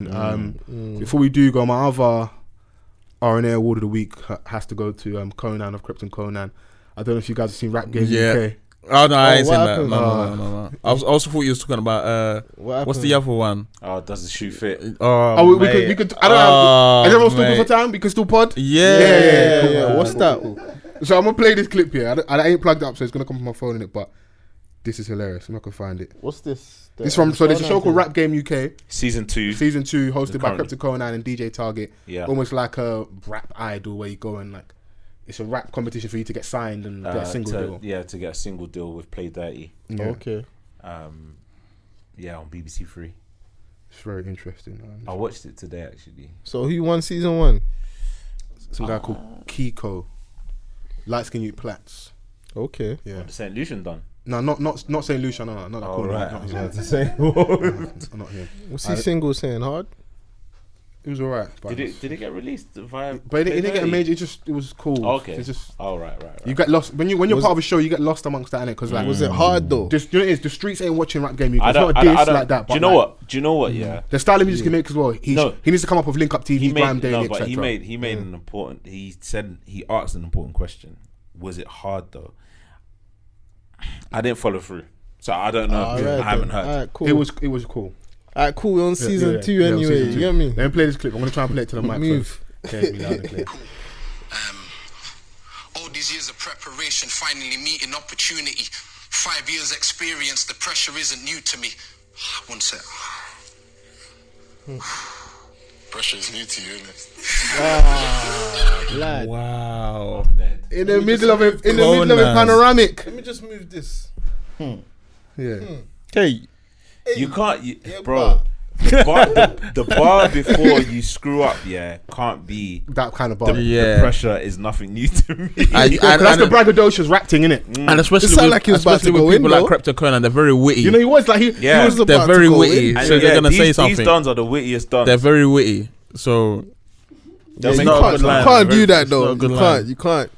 Before we do go, my other R&A award of the week has to go to Conan of Krypton Conan. I don't know if you guys have seen Rap Game UK. Oh no, I ain't seen that. happened? No. I also thought you was talking about what's the other one? Oh, does the shoe fit? We could. I don't know. Is everyone still good for time? We can still pod. Yeah. Cool. What's that? So I'm gonna play this clip here. I ain't plugged up, so it's gonna come from my phone in it. But this is hilarious. I'm not gonna find it. What's this? This from there's a show called Rap Game UK, Season 2, hosted by Krypton Conan and DJ Target. Yeah, almost like a rap idol where you go and like. It's a rap competition for you to get signed and get a single deal. Yeah, to get a single deal with Play Dirty. Yeah. Okay. On BBC 3. It's very interesting. I watched it today actually. So who won season 1? Some guy called Kiko, light skin youth Platts. Okay. Yeah. What, St. Lucian done? No, not St. Lucia. No, not that. Oh, right. Not I was him. about to say. Not him. What's his single saying? Hard? It was alright. Did it get released via? But it didn't get a major. It was cool. Okay. It's just. Right. You get lost when you're part of a show. You get lost amongst that, innit? Because like, was it hard though? Just you know, the streets ain't watching Rap Game. It's not a diss like that. Do you know what? Do you know what? Yeah. The style of music he makes as well. He needs to come up with Link Up TV, Grime Daily, etc. But he made an important. He asked an important question. Was it hard though? I didn't follow through, so I don't know. I haven't heard. Alright, cool. It was cool. Alright, cool. We're on season 2 anyway. You get me? Let me play this clip. I'm gonna try and play it to the mic. Move. Okay, be loud and clear. All these years of preparation, finally meeting opportunity. 5 years experience, the pressure isn't new to me. One sec. Pressure is new to you, innit? Lad. Wow. In the middle of a panoramic. Let me just move this. Yeah. Okay. You can't, bro. The bar before you screw up, can't be That kind of bar. the pressure is nothing new to me. That's the braggadocious rap thing, innit? And especially sound like he was about to go in, people though. like Krypton Conan, they're very witty. You know, he was like he was about they're to very go witty, in. so they're gonna say something. These dons are the wittiest dons. They're very witty, so That's you not a can't, good you line. can't do that It's not though. a good You line. can't.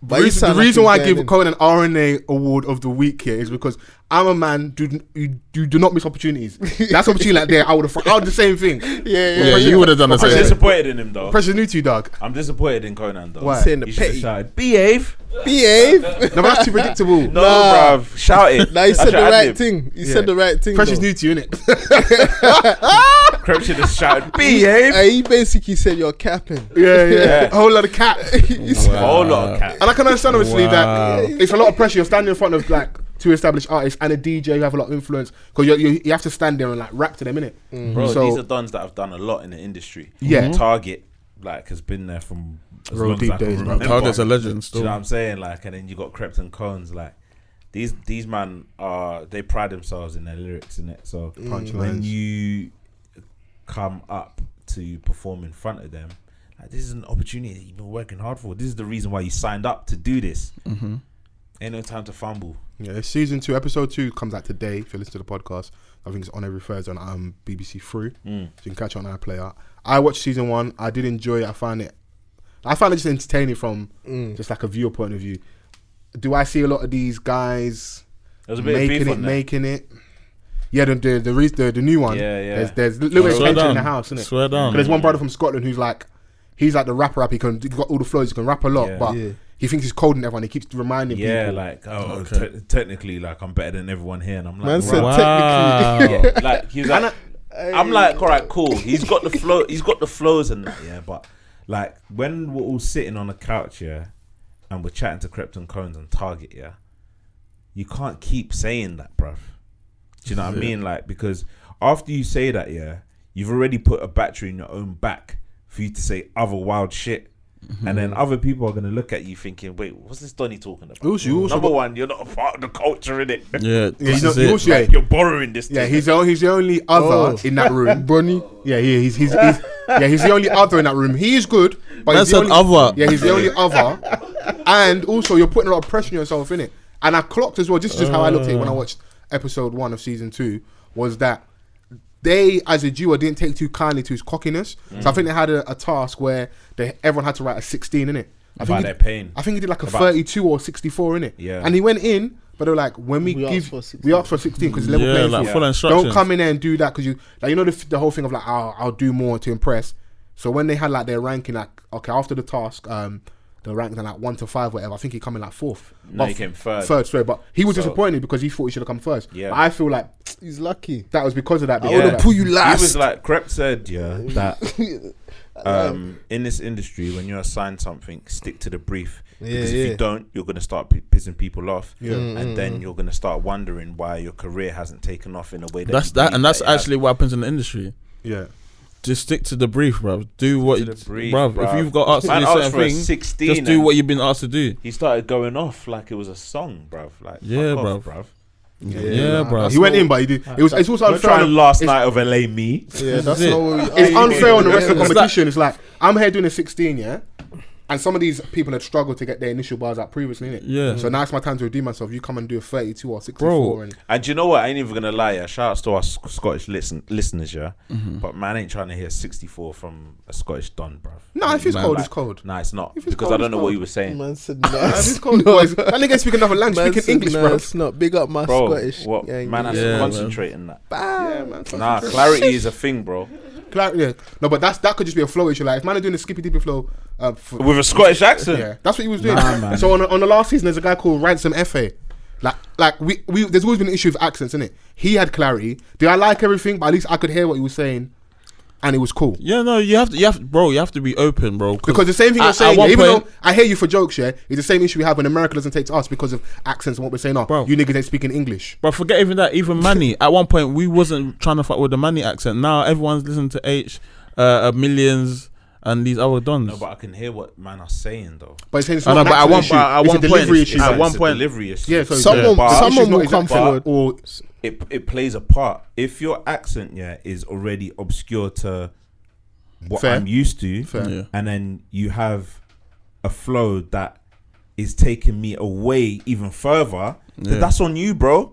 But the reason why I give Conan R&A award of the week here is because I'm a man do not miss opportunities. That's opportunity like there. I would do the same thing. Yeah. you would have done the I'm same. disappointed in him though. Pressure's new to you, dog. I'm disappointed in Conan though. Why? Saying the He should have petty. shouted, behave. No, but that's too predictable. No, bruv. Shout it. Nah, he That's said the your right ad-lib. thing. He said the right thing. Pressure's though. new to you, innit? Crep should have shouted, behave. He basically said you're capping. Yeah. A whole lot of cap. A whole lot of cat. And I can understand obviously Wow. that it's a lot of pressure. You're standing in front of like two established artists and a DJ who have a lot of influence because you have to stand there and like rap to them, innit? Bro, So- these are dons that have done a lot in the industry. Yeah. Target, has been there from as Real long deep as I can days, bro. remember. Target's a legend Do you still. know what I'm saying? And then you got Krypton Cones, these man they pride themselves in their lyrics, innit? So Punchlines. when you come up to perform in front of them, this is an opportunity that you've been working hard for. This is the reason why you signed up to do this. Ain't no time to fumble. Yeah, it's season 2, episode 2 comes out today. If you listen to the podcast, I think it's on every Thursday on BBC 3. So you can catch it on iPlayer. I watched season 1. I did enjoy it. I found it just entertaining from just like a viewer point of view. Do I see a lot of these guys There's a bit of beef on there. making it? Yeah, the new one. Yeah. There's a little bit of Swear tension in down. the house, isn't it? Swear down. There's one brother from Scotland who's like the rapper up. He's got all the flows. He can rap a lot, Yeah. but he thinks he's colder than everyone. He keeps reminding people. Technically, I'm better than everyone here, and I'm like, Man said right. technically. Yeah, he's like, I'm like, all right, cool. He's got the flow. He's got the flows and that, but when we're all sitting on the couch, and we're chatting to Krypton Cones and Target, you can't keep saying that, bruv. Do you know what I mean? Because after you say that, you've already put a battery in your own back for you to say other wild shit. And then other people are going to look at you thinking, wait, what's this Donny talking about? Also Number one, you're not a part of the culture, innit? Yeah, You're borrowing this Yeah, thing. he's the only other in that room. Bronny. Yeah, he's the only other in that room. He is good, but That's he's the an only, other. Yeah, he's the only other. And also, you're putting a lot of pressure on yourself, innit? And I clocked as well. This is just how I looked at it when I watched episode 1 of season 2. Was that they, as a duo, didn't take too kindly to his cockiness. So I think they had a task where everyone had to write a 16 in it. About their pain. I think he did like a 32 or 64 in it. Yeah. And he went in, But they're like, when we asked for 16 because level Yeah, playing like field. full instructions. Don't come in there and do that because you, like, you know, the whole thing of like, I'll do more to impress. So when they had like their ranking, like, okay, after the task, the rank then like 1 to 5, whatever. I think he come in like 4th. No, he came third. Sorry, but he was disappointed because he thought he should have come first. Yeah, but I feel like he's lucky. That was because of that. I would pull you last. He was like, Crep said, that in this industry, when you're assigned something, stick to the brief. Because if you don't, you're going to start pissing people off, and then you're going to start wondering why your career hasn't taken off in a way that's actually what happens in the industry. Yeah. Just stick to the brief, bro. Do what, bro. If you've got asked to do certain things, 16, just do what you've been asked to do. He started going off like it was a song, bro. Like, yeah, bro. Yeah, bro. He went in, but he did. It's also unfair. Trying last night of LA me. Yeah, that's not. It's unfair on the rest of the competition. It's like I'm here doing a 16, yeah. And some of these people had struggled to get their initial bars out previously, innit? Yeah. So now it's my time to redeem myself. You come and do a 32 or 64. Bro. And do you know what? I ain't even gonna lie, yeah. Shout outs to our Scottish listeners, yeah. But man ain't trying to hear 64 from a Scottish Don, bruv. No, if it's cold, it's cold. Nah, it's not. If it's Because cold, I don't it's know cold. what you were saying. Man said If nice. it's cold, boys. That nigga speaking another language, speaking English, bro. It's not. Big up my Scottish. What? gang. Man has to concentrate in that. Yeah, man. Nah, clarity is a thing, bro. Yeah. No, but that could just be a flow issue. Like, if man are doing a skippy dippy flow, With a Scottish accent. yeah, that's what he was doing. Nah, man. So on the last season, there's a guy called Ransom FA. Like we there's always been an issue with accents, innit? He had clarity. Did I like everything? But at least I could hear what he was saying, and it was cool. Yeah, no, you have to be open, bro. Because the same thing you're saying, one even point- though I hear you for jokes, yeah, it's the same issue we have when America doesn't take to us because of accents and what we're saying. Oh, Bro. you niggas ain't speaking English. But forget even that. Even Manny, at one point, we wasn't trying to fuck with the Manny accent. Now everyone's listening to Millions and these other dons. No, but I can hear what man are saying though. But it's saying it's I not know, an but accent at issue. one It's a point- delivery issue. at one It's a point- delivery issue. Yeah, so Someone the will issue's come not exact, forward. or it plays a part. If your accent, is already obscure to what Fair. I'm used to, Fair. Yeah. and then you have a flow that is taking me away even further, then Yeah. that's on you, bro.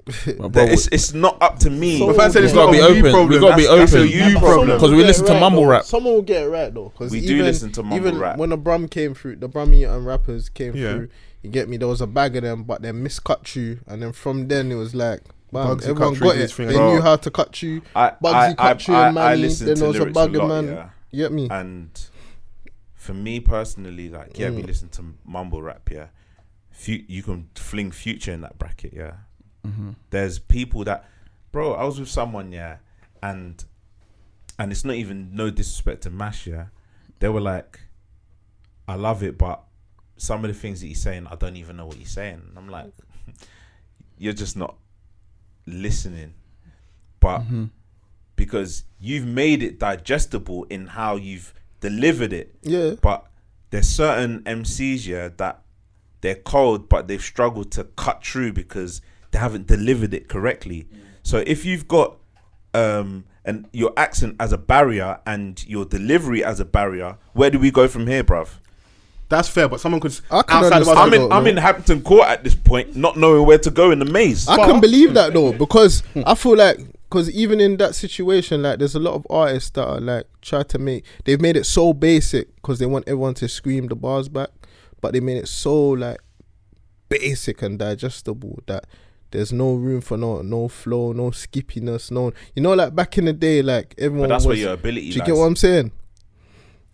But bro, It's not up to me. But fans said it's we gotta not be a you open. problem. We gotta be That's a open. you problem. Because we listen to mumble rap. Someone will get it right though. Because We do listen to mumble even rap. when the Brum came through, the Brummy and rappers came Yeah. through. You get me? There was a bag of them, but they miscut you, and then from then it was like, bam, Bugsy everyone cut got through it. this thing. They Bro, knew how to cut you. Bugsy cut you and I Manny. listen Then to there was a lyrics a bag of lot, man. yeah. You get me? And for me personally, like, we listen to mumble rap, yeah. You can fling Future in that bracket, yeah. There's people that, bro, I was with someone, yeah, and it's not even no disrespect to Mash, yeah. They were like, I love it, but some of the things that he's saying, I don't even know what he's saying. And I'm like, you're just not listening. But because you've made it digestible in how you've delivered it. Yeah. But there's certain MCs, yeah, that they're cold, but they've struggled to cut through because they haven't delivered it correctly. So if you've got and your accent as a barrier and your delivery as a barrier, where do we go from here, bruv? That's fair, but someone could I can outside of us. understand. I'm in Hampton Court at this point, not knowing where to go in the maze. I can believe that though, because I feel like, because even in that situation, like there's a lot of artists that are like they've made it so basic because they want everyone to scream the bars back, but they made it so like basic and digestible that there's no room for no flow, no skippiness, like back in the day, like everyone. But that's was, where your ability do you lies. get what I'm saying?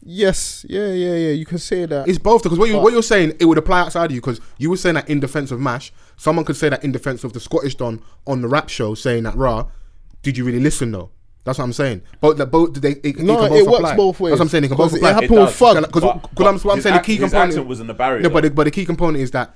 Yes, yeah. You can say that. It's both, because what you're saying, it would apply outside of you, because you were saying that in defense of Mash, someone could say that in defense of the Scottish Don on the rap show, saying that, rah, did you really listen though? That's what I'm saying. It can both works apply. both ways. That's what I'm saying. It can both Because it apply. happened with Fug. Because what I'm saying, the key his component. accent wasn't a barrier. No, but the key component is that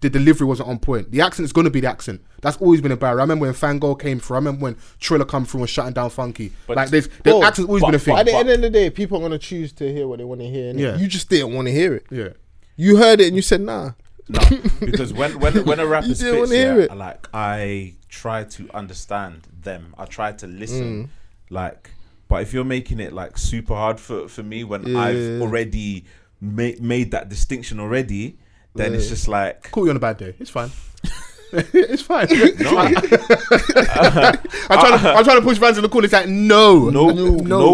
the delivery wasn't on point. The accent is going to be the accent. That's always been a barrier. I remember when Fangol came through. I remember when Triller come through and shutting down Funky. But- like the accent's always been a thing. But at the end of the day, people are gonna choose to hear what they want to hear. innit? Yeah. You just didn't want to hear it. Yeah. You heard it and you said nah. No, because when a rapper You didn't spits, wanna hear it. I try to understand them. I try to listen, Mm. but if you're making it like super hard for me when I've already made that distinction already, then it's just like, Call you on a bad day. It's fine. It's fine. I'm trying to push fans in the corner. It's like no.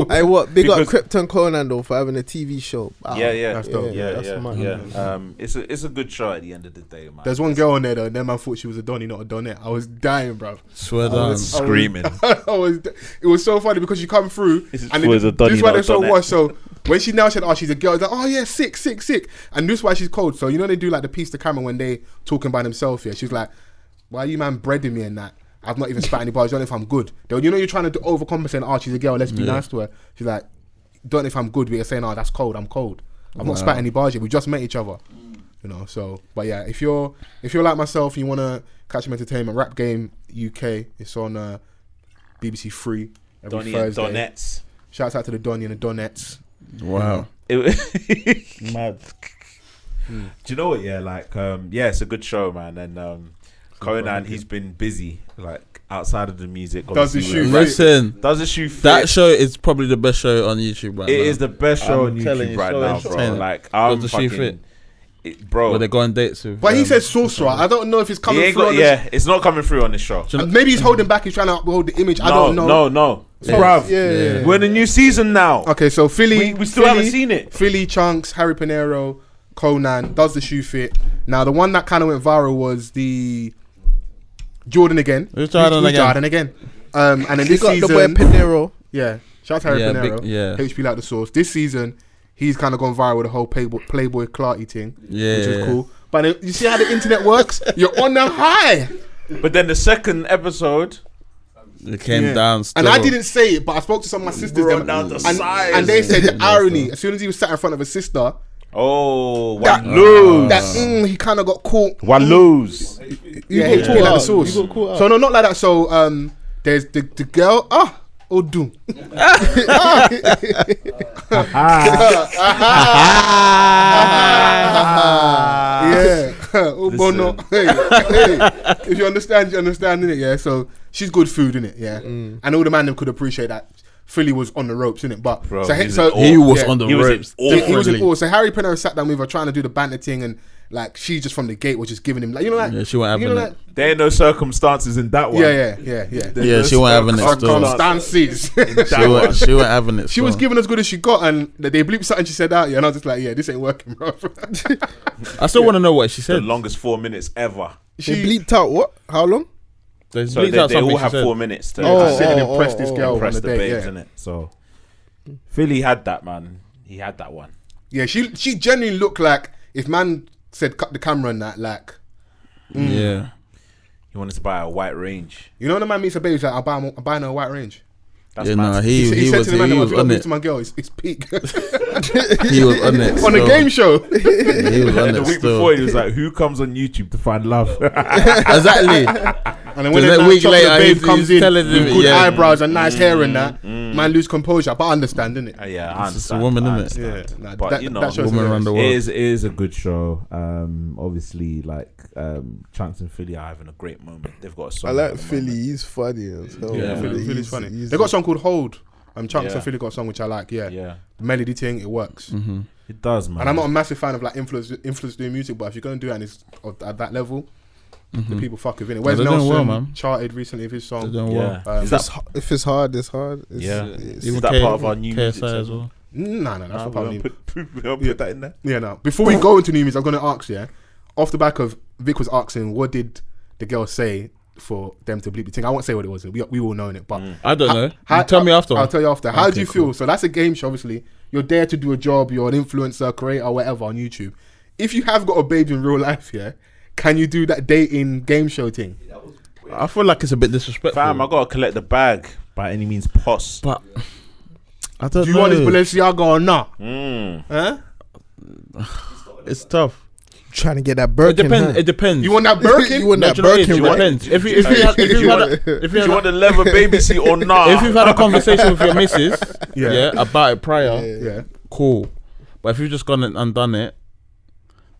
Hey, what? Big up Because- Krypton Conan though for having a TV show. Wow. That's dope. That's mad. It's a good show at the end of the day, man. There's one girl on there though. And then man thought she was a Donny, not a Donette. I was dying, bro. Swear down. Screaming. It was so funny because she come through This is and for the Donny, this is why not they're so Donette. washed. So when she now said, "Oh, she's a girl," it's like, "Oh yeah, sick," and this is why she's cold. So you know they do like the piece to camera when they talking by themselves. Yeah, she's like, "Why are you man breading me and that? I've not even spat any bars. Don't know if I'm good." Then you know you're trying to overcompensate. Oh, she's a girl. Let's be nice to her. She's like, "Don't know if I'm good." We're saying, "Oh, that's cold. I'm cold. I've not spat any bars yet. We just met each other." You know. So, but yeah, if you're like myself, and you wanna catch some entertainment. Rap Game UK. It's on BBC Three every Donny and Thursday. Donettes. Shouts out to the Donny and the Donettes. Wow. Mad. Do you know what? Yeah, like it's a good show, man. And Conan, he's been busy, like outside of the music. Does the obviously, shoe with- Listen, Does the shoe fit? that show is probably the best show on YouTube right now. It is the best show I'm on telling YouTube you, right so now, bro. entertaining. Like I'm Does the shoe fucking, fit? bro. Where they go on dates with. But he said sorcerer. I don't know if it's He coming ain't through. got, on this. yeah, it's not coming through on this show. And maybe he's holding back. He's trying to uphold the image. I don't know. No. Yeah. Bruv, Yeah. we're in a new season now. Okay, so Philly. We still haven't seen it. Philly, Chunks, Harry Pinero, Conan. Does the shoe fit? Now the one that kind of went viral was the Jordan again. Who's Jordan again? Jordan again. And then He this got the boy season, Pinero. yeah, shout out to Harry Yeah, Pinero. big- yeah. HP like the source. This season, he's kind of gone viral with the whole Playboy Clarty thing, Yeah. which is cool. But then, you see how the internet works? You're on the high. But then the second episode, It came Yeah. down still. And I didn't say it, but I spoke to some of my sisters. Brought them, down the and, size. and they said the irony. As soon as he was sat in front of a sister, one that he kind of got caught. lose. Yeah, got HP caught like the out. source. You got caught out. So no, not like that. So there's the girl. Odu. Yeah. Ubono. Hey. If you understand, you understand, innit? Yeah. So she's good food, innit? Yeah. And all the man them could appreciate that. Philly was on the ropes, innit? But Bro, so, he's so an He was yeah. on the He was ropes. in He was in differently. awe. So Harry Pinero sat down with her trying to do the banter thing, and like she just from the gate was just giving him like, you know, like, Yeah, she wasn't you know, having like, There ain't no circumstances in that one. yeah. Yeah, she wasn't having it still. Circumstances. She wasn't having it. She was still. giving as good as she got, and they bleeped something she said out, yeah, and I was just like, yeah, this ain't working, bro. I still want to know what she The said. longest 4 minutes ever. They bleeped out what? How long? They So bleeped out they all something have she said. 4 minutes to I said it impressed this girl impress on the the date, babes, yeah. innit? So Philly had that, man. He had that one. Yeah, she genuinely looked like if man said cut the camera and that, like, Yeah. He wanted to buy a white Range. you know, when a man meets a baby, he's like, I'm buying her a white range. That's Yeah, mad. no, he said was to the man, he if was you got on to it. to my girl, it's peak. He was on it. On a still. game show. He was on The it week still. before, he was like, "Who comes on YouTube to find love?" Exactly. And then when Then the a week chocolate later, babe he's comes in telling with him, good yeah. eyebrows and nice hair and that, man lose composure. But I understand, innit? Yeah, I It's just a understand. woman, I innit? understand. Yeah, nah, But that- you know, that shows Woman around the world. It is a good show. Obviously, like Chunks and Philly are having a great moment. They've got a song. I at like the Philly. moment. He's funny as hell. Yeah, Philly's funny. he's- They got a song called Hold. Chunks Yeah. and Philly got a song which I like. Yeah, Yeah, the melody thing, it works. it does, man. And I'm not a massive fan of like influence doing music, but if you're gonna do it and it's at that level, the people fuck with it. Wes they're doing Nelson well, man. charted recently with his They're song. doing Yeah. well. Is If that it's hard, it's hard. It's, Yeah. it's- Is that part of our new music KSI as segment? well? No, that's Nah, what probably. we don't put that in there. Yeah, no. Before we go into new music, I'm gonna ask. Yeah, off the back of Vic was asking, what did the girl say for them to bleep the thing? I won't say what it was. We all know it, but I don't know. You tell me after. I'll tell you after. How do Okay, you feel? cool. So that's a game show. Obviously, you're there to do a job. You're an influencer, creator, whatever on YouTube. If you have got a baby in real life, yeah, can you do that dating game show thing? I feel like it's a bit disrespectful. Fam, I gotta collect the bag by any means possible. But I don't Do you know. want this Balenciaga or not? Huh? It's tough. trying to get that It Birkin. depends. huh? It depends. You want that Birkin? You want No, that do you know what it is? Birkin? It What? depends. If you Do you want the leather baby seat or not? if you've had a conversation with your missus, Yeah. about it prior, Yeah. cool. But if you've just gone and done it,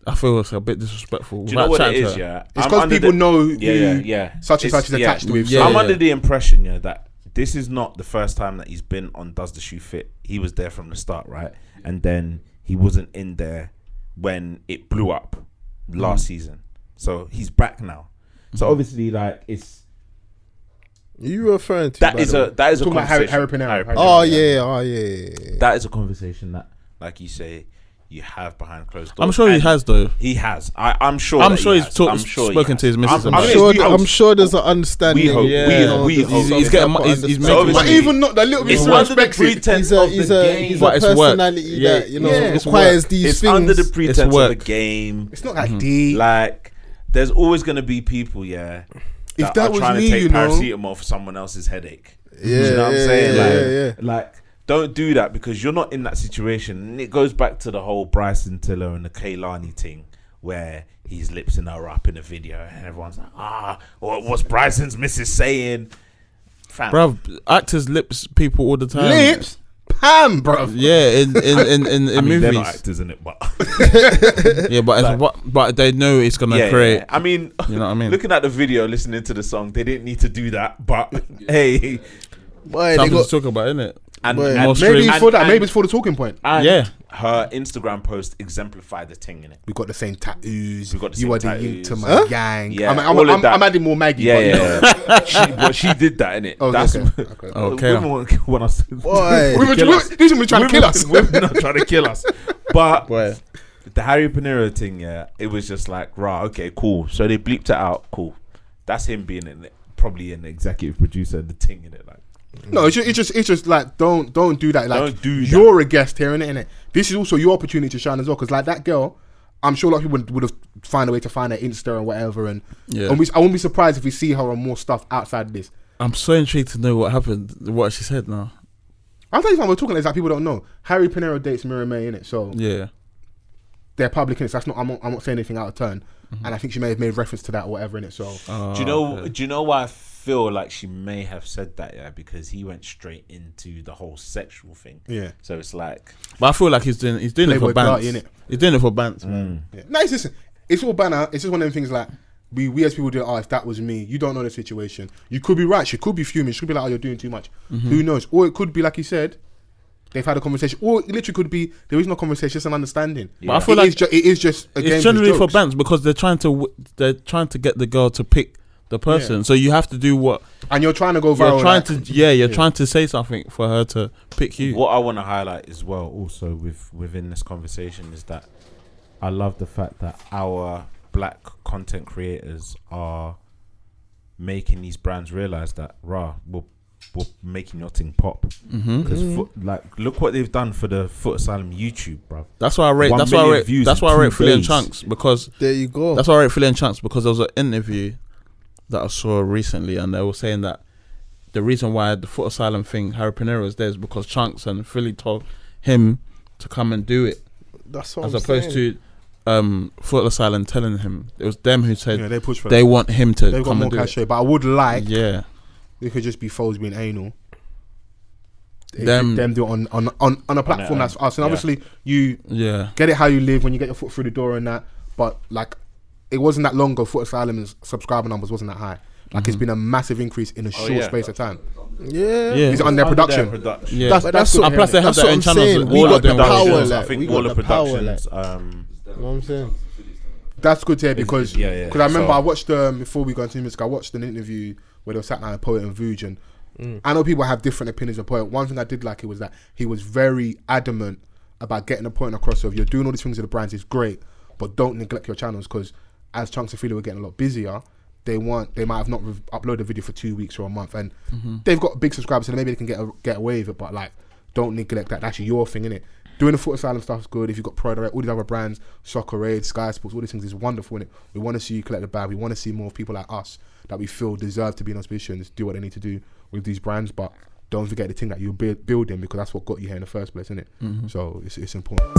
I feel it's a bit disrespectful. Do you know without what it chatting to is? her. Yeah, It's I'm because under people the- know Yeah. such and such is Yeah. attached to him. Yeah. So I'm under the impression, that this is not the first time that he's been on Does the Shoe Fit. He was there from the start, right? And then he wasn't in there when it blew up last season. So he's back now. So obviously, like, it's You referring to that is a Talking about conversation. Harry Pinero. Oh yeah. That is a conversation that, like you say, you have behind closed doors. I'm sure he And has though. He has. I'm sure. I'm that sure he he's has. talked, I'm sure he spoken has. to his missus. I'm about it. sure- we hope. I'm sure there's an understanding. We hope. Yeah. We hope. He's getting. He's So making obviously- But money. even not that little bit It's he under the respects it. pretense He's a of the game. But it's work. personality that Yeah, requires work. these It's things. under the pretense of the work. game. It's not that deep. Like, there's always going to be people, that that are was trying me, to take you know. paracetamol for someone else's headache. Yeah, Do you know what I'm saying? yeah. Like, don't do that because you're not in that situation. And it goes back to the whole Bryson Tiller and the Kaylani thing where he's lipsing her up in a video and everyone's like, what's Bryson's missus saying? Fam. Bruv, actors lips people all the time. Lips, Pam, bro. Yeah, in I mean, movies. they're not actors in it, but Yeah, but they know it's gonna create. I mean, You know what I mean? looking at the video, listening to the song, they didn't need to do that. But hey, Boy, they Something got to talk about, innit? and, Well, and more Maybe streams. it's for that. Maybe it's for the talking point. and Yeah. her Instagram post exemplified the thing in it. We got the same tattoos. We got the you same are the tattoos. yin to my Huh? yang. Yeah, I'm all of that. I'm adding more Maggie. Yeah, but, you know. yeah. she did that in it. Oh, That's okay. Okay. women want us. Boy. These women trying to kill us. Women are trying to kill us. But Boy. the Harry Pinero thing, it was just like, rah, okay, cool. So they bleeped it out, cool. That's him being probably an executive producer and the thing in it, like. No, it's just like don't do that. Like Don't do that. You're a guest here, innit? This is also your opportunity to shine as well. Because like that girl, I'm sure a lot of people would have found a way to find her Insta and whatever. And Yeah. I wouldn't be surprised if we see her on more stuff outside of this. I'm so intrigued to know what happened, what she said now. I'll tell you something. We're talking like people don't know. Harry Pinero dates Mira May, innit? So Yeah. they're public, innit? So that's not. I'm not saying anything out of turn. And I think she may have made reference to that or whatever, innit? So Do you know why I feel like she may have said that? Yeah, because he went straight into the whole sexual thing. yeah. So it's like, But I feel like he's doing it for Playboy bands. Clarty, innit? He's doing it for bands, man. Yeah. No, it's all banner. It's just one of them things like we as people do. Oh, if that was me, you don't know the situation. You could be right. She could be fuming. She could be like, oh, you're doing too much. Who knows? Or it could be like you said, they've had a conversation. Or it literally could be there is no conversation, just an understanding. Yeah. But I feel like it is just a game it's of generally for jokes. bands because they're trying to get the girl to pick the person. Yeah. So you have to do what And you're trying to go viral. you're trying to say something for her to pick you. what I want to highlight as well, also within this conversation, is that I love the fact that our black content creators are making these brands realize that we're making your thing pop. Because look what they've done for the Foot Asylum YouTube, bro. That's why I rate. 1 That's why I million rate. views That's in why I 2 rate Philly and days. Chunks because there you go. that's why I rate Philly and Chunks because there was an interview that I saw recently and they were saying that the reason why the Foot Asylum thing Harry Pinero is there is because Chunks and Philly told him to come and do it That's what as I'm opposed saying. to Foot Asylum telling him. It was them who said Yeah, they push for they that. want him to They've got come more and do cachet, it. but I would like Yeah, it could just be Foles being anal. Them- Them do it on a platform that's us. And yeah. obviously you yeah. get it how you live when you get your foot through the door and that. But like, it wasn't that long ago. Foot Asylum's subscriber numbers wasn't that high. Like it's been a massive increase in a short yeah. space of time. Yeah. Yeah. Is it on their production? Yeah. That's what, and plus they have that's their what own I'm channels. saying. that We all are got the doing power, videos. like, I think we all got the the power, productions. You know what I'm saying? That's good to hear because yeah, yeah. I remember So- I watched before we got into music. I watched an interview where they were sat down with Poet and Vuj, and I know people have different opinions of Poet. One thing I did like it was that he was very adamant about getting a point across of you're doing all these things with the brands is great, but don't neglect your channels because as Chunks and Philly were getting a lot busier, they might have not uploaded a video for 2 weeks or a month, and they've got big subscribers, so maybe they can get away with it. But like, don't neglect that. That's your thing, innit? Doing the Foot Asylum stuff is good. If you've got Pro Direct, all these other brands, Soccer Aid, Sky Sports, all these things is wonderful, innit? We want to see you collect the bag. We want to see more people like us that we feel deserve to be in those positions do what they need to do with these brands, but don't forget the thing that you're building because that's what got you here in the first place, innit? So it's important.